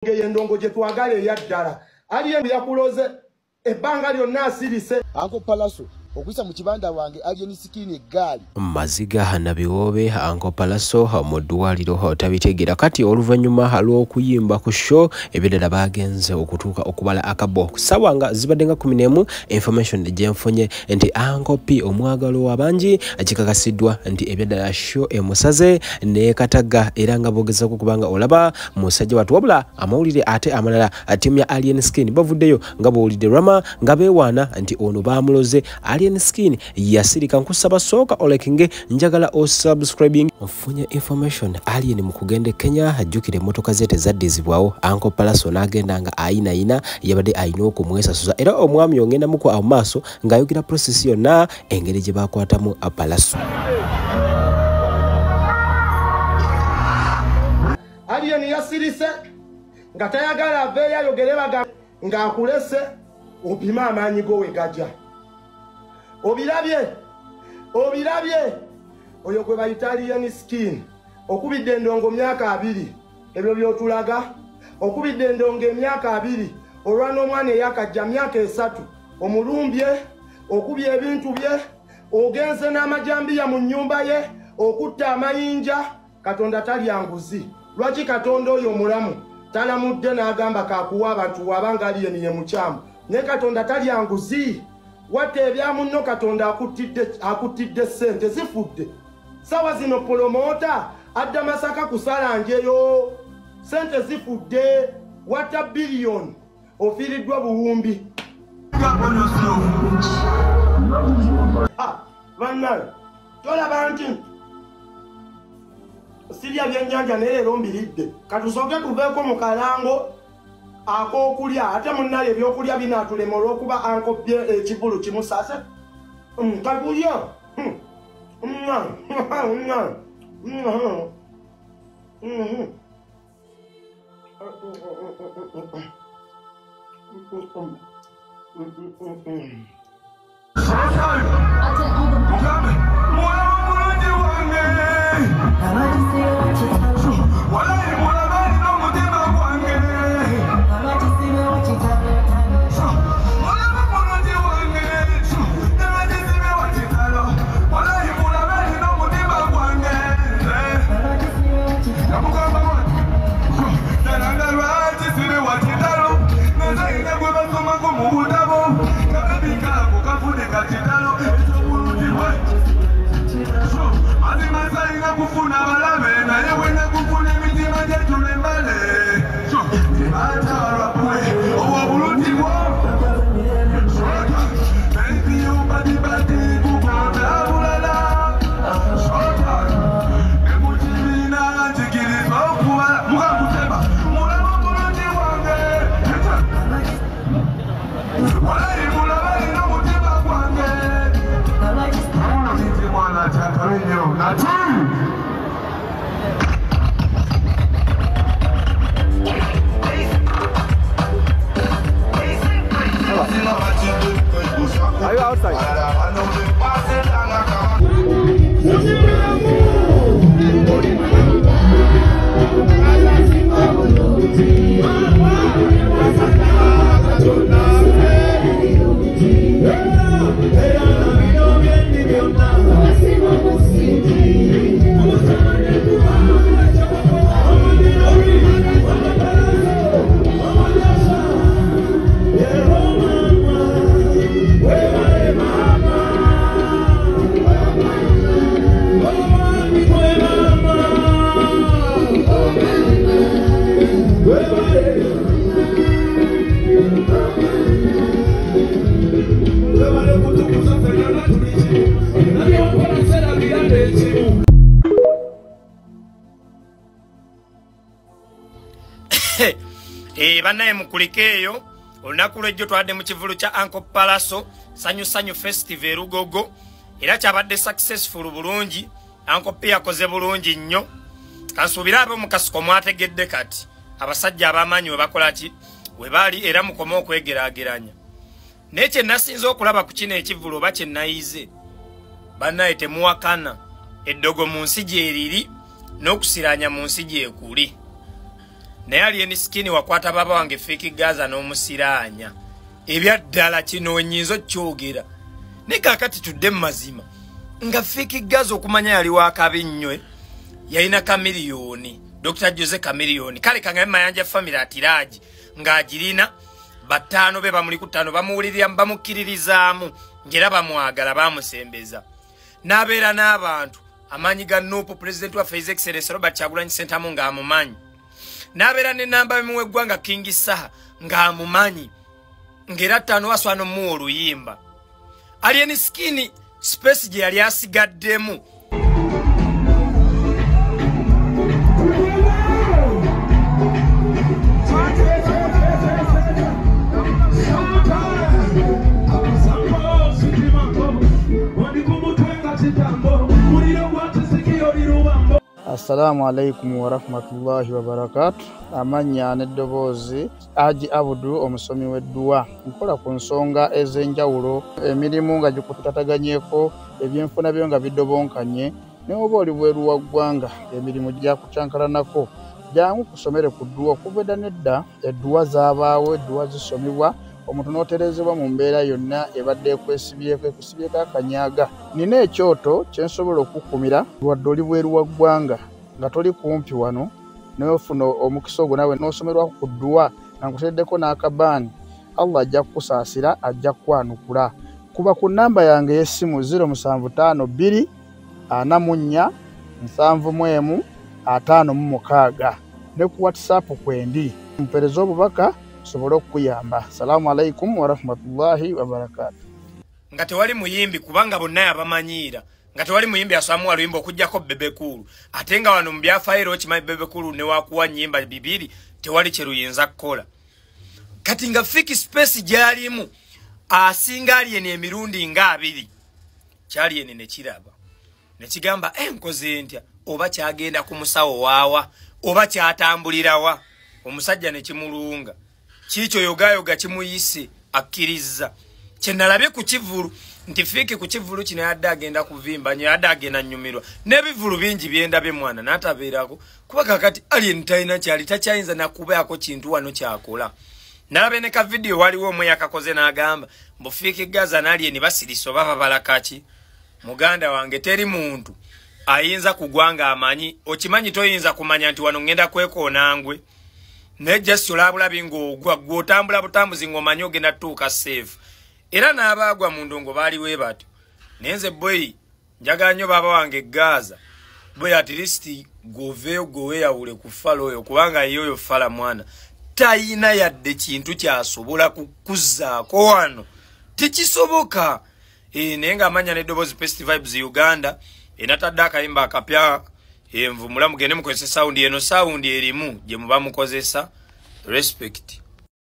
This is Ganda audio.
Endongo gye twagala eyaddala ali yakuloze ebbanga lyonna asirise Uncle Palaso okuyisa mu kibanda wange alien skin eggaali maziga nabiwobe Uncle Palaso mu ddwaliro tabitegera kati oluvannyuma lw'okuyimba ku show ebiddala bagenze okutuuka okubala akabo sawa nga zibadde nga 11 information gyenfunye nti Uncle P omwagalo wabangi akikakasiddwa nti ebiddala show emusaze ne kataga era nga bogezaako kubanga olaba musajja watu wabula amawulire ate amalala timu ya Alien Skin bavuddeyo nga bawulidde Rama nga beewaana nti ono baamuloze Alien Skin yasirika nkusaba soka olekinge njagala o subscribing mfunye information Alien mu kugende Kenya ajjukire motoka zete zaddizibwawo Uncle Palaso n'agenda nga ayina yabadde ayina okumwesasuza era omwami yongenda muko amaaso ng'ayogera process yonna engeri gye bakwatamu Palaso. Alien yasirise nga tayagala aveeyo ayogere baga ng'akulese opima amaanyi go wegaja obirabye oyo gwe bayita Alien Skin okubidde endongo myaka 2 ebyo byotulaga okubidde endongo emyaka 2 olwa n'omwana eyakajja myaka 3 omulumbye okubye ebintu bye ogenze n'amajambiya mu nnyumba ye okutta amayinja Katonda talya nguzi lwaki Katonda oyo mulamu talamudde n'agamba kakuwa abantu wabanga Alien ye mukyamu ne Katonda talya nguzi wate ebyamunno Katonda akutidde sente zifudde sawa zino promota adda Masaka kusala njeyo sente zifudde wata billion ofiriddwa buwumbi bannayo tolaba nti sirya byennyanja nerero mbiridde katusooke tuveeko mu kalango ak'okulya ate munnaye ebyokulya binaatulema olw'okuba ankopye ekivulu kimusase kakulya Are you outside? Banaye mukulikeeyo olunaku lw'ejjo twadde mu kivulu kya Uncle Palaso sanyu festival Rugogo era kyabadde successful bulungi Uncle P yakoze bulungi nnyo kansuubira abo mu kasiko mwategedde kati abasajja ab'amaanyi we bakola ki we bali era mukoma okwegeraageranya naye kye nasinza okulaba ku kino ekivulu oba kye nayize banaye temuwakana eddogo mu nsi gyeriri n'okusiranya mu nsi gyekuli naye Alien Skin wakwata baba wange Fiki Gaza n'omusiraanya ebyaddala kino onyinza kyogera ne kakati tudde mazima nga Fiki Gaza okumanya yali wakabi nnyo yalina kamiliyoni Dr. Jose kamiliyoni kale kanga mayanja family atiraji ng'agirina batano be bamuli kutano bamuwulirira bamukiririzaamu ngera bamwagala bamusembeza n'abeera n'abantu amanyi ga Nuupu president wa His Excellency Robert Kyagulanyi Ssentamu ng'amumanyi n'abeera ne namba emuwe eggwanga King Saha ng'amumanyi ngera ttaano waswano mu oluyimba Alien Skin space gye yali asigaddemu Assalamu alaikum wa rahmatullahi wa barakatuh. Amanya n'eddoboozi Haji Abudu omusomi w'edduwa. Nkola ku nsonga ez'enjawulo emirimu nga gikutataganyeko ebyenfuna byo nga bidobonkanye ne oba oli bweru wa ggwanga emirimu gya kucankalanako jangu kusomere ku dduwa okuva nedda edduwa zaabaawo edduwa zisomibwa omuntu n'oterezebwa mu mbeera yonna ebadde ekusibyeko akanyaga. Nina ekyoto kye nsobola okukumira wadde oli bweru wa ggwanga nga toli kumpi wano n'ofuna omukisa ogwo nawe n'osomerwako ku dduwa nga nkuteddeko n'akabaani Allah ajja kukusaasira ajja kukwanukula. Kuba ku nnamba yange y'essimu 0752 44 71 56 ne ku WhatsApp kwendi mpereza obubaka sobolo okuyamba. Assalamu alaikum wa rahmatullahi wa barakatuh. Nga tewali muyimbi kubanga bonna yabamanyiira nga tewali muyimbi asamu aluyimba okujjako Bebekulu ate nga wano mu byafayiro kimanyi Bebekulu ne wakuwa nnyimba bibiri tewali kyeruyinza kukola kati nga Fiki space gyalimu asinga Alien emirundi nga 2 kyalien ne kiraba ne kigamba enkoze ntya oba kyagenda ku musawo waawa oba kyatambulirawa omusajja ne kimulunga kicho yogayoga kimuyise akkiriza kyenalabye ku kivulu nti Fiki ku kivulu kino yadde agenda kuvimba nyo yadde agenda nnyumirwa n'ebivulu bingi byendabye mwana n'atabeerako kuba kakati Alien talina kyali takyayinza nakubeako kintu wano kyakola. Nalabe ne ka video waliwo omwe yakakoze n'agamba mbu Fiki Gaza na Alien basiriso baba balakaki muganda wange teri muntu ayinza kugwanga amanyi okimanyi toyinza kumanya nti wano ngenda kwekoonangwe nejja sulabula bingo gwotambula butambuzi ngomanyi ogenda tuuka safe era n'abaagwa mu ndongo baali we batyo nenze boy njaga nnyo baba wange Gaza boy at least goveyo goweyawule ku falo oyo kubanga yoyo fala mwana tayina yadde kintu kyasobola kukuzaako wano tekisoboka nenga amanya n'eddoboozi Best Vibes Uganda enatadde akayimba akapya envumula mugende mukozesa sound eno sound erimu gye muba mukozesa respect.